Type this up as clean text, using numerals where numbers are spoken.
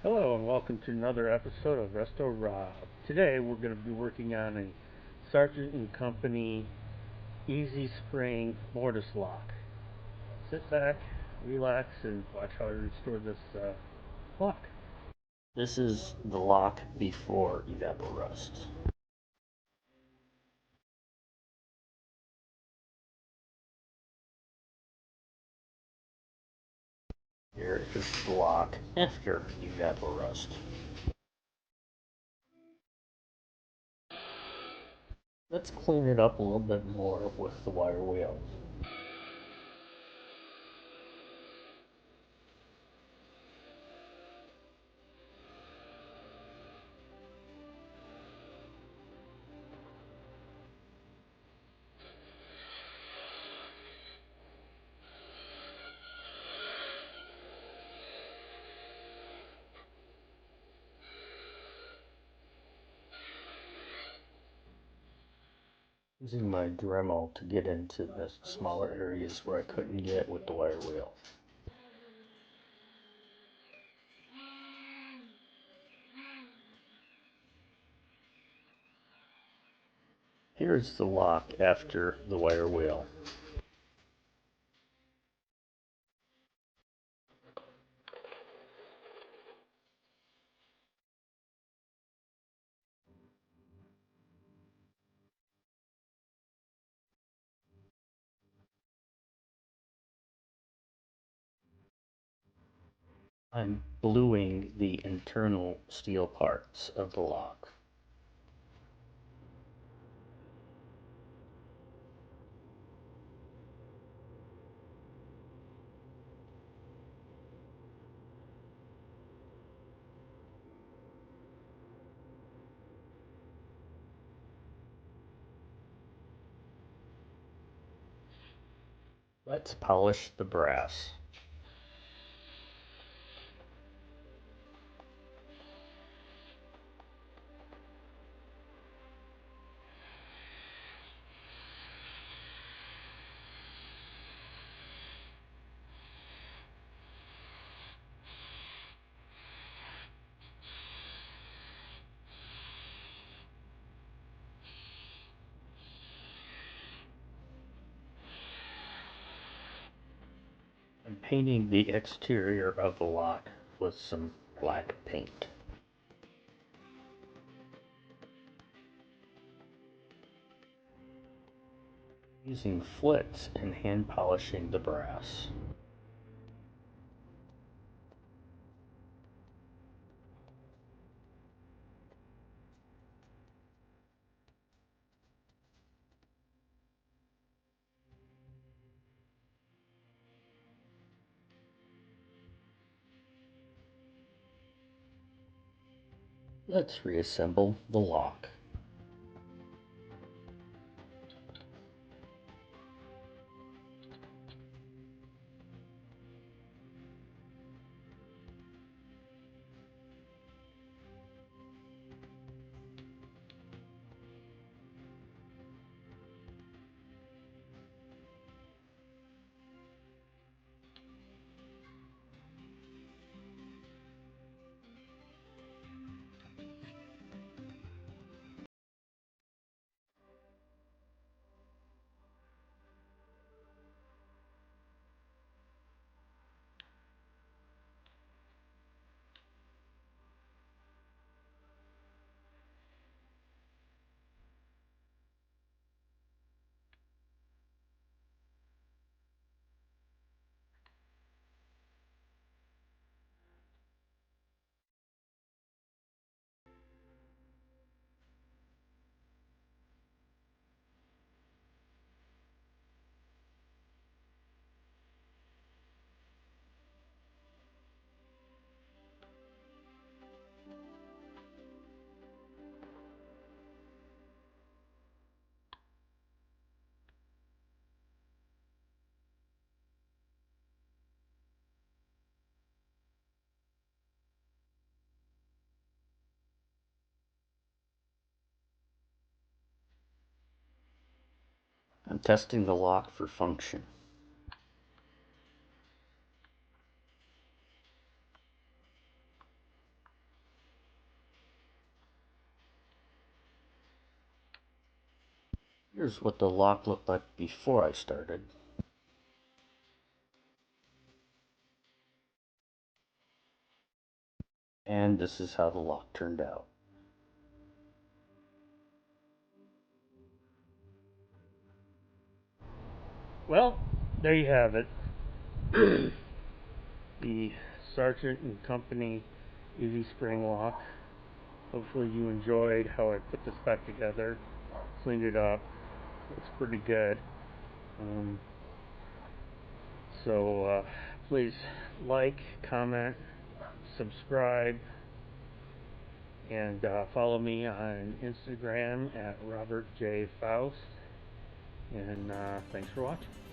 Hello and welcome to another episode of Resto-Rob. Today we're going to be working on a Sargent and Company Easy Spring Mortise lock. Sit back, relax, and watch how I restore this lock. This is the lock before evaporust. Here is the lock after evaporust. Let's clean it up a little bit more with the wire wheel. Using my Dremel to get into the smaller areas where I couldn't get with the wire wheel. Here's the lock after the wire wheel. I'm bluing the internal steel parts of the lock. Let's polish the brass. I'm painting the exterior of the lock with some black paint. Using flits and hand polishing the brass. Let's reassemble the lock. I'm testing the lock for function. Here's what the lock looked like before I started. And this is how the lock turned out. Well, there you have it. The Sargent and Company Easy Spring Lock. Hopefully you enjoyed how I put this back together, cleaned it up. Looks pretty good. So please like, comment, subscribe, and follow me on Instagram at Robert J. Foust. And thanks for watching.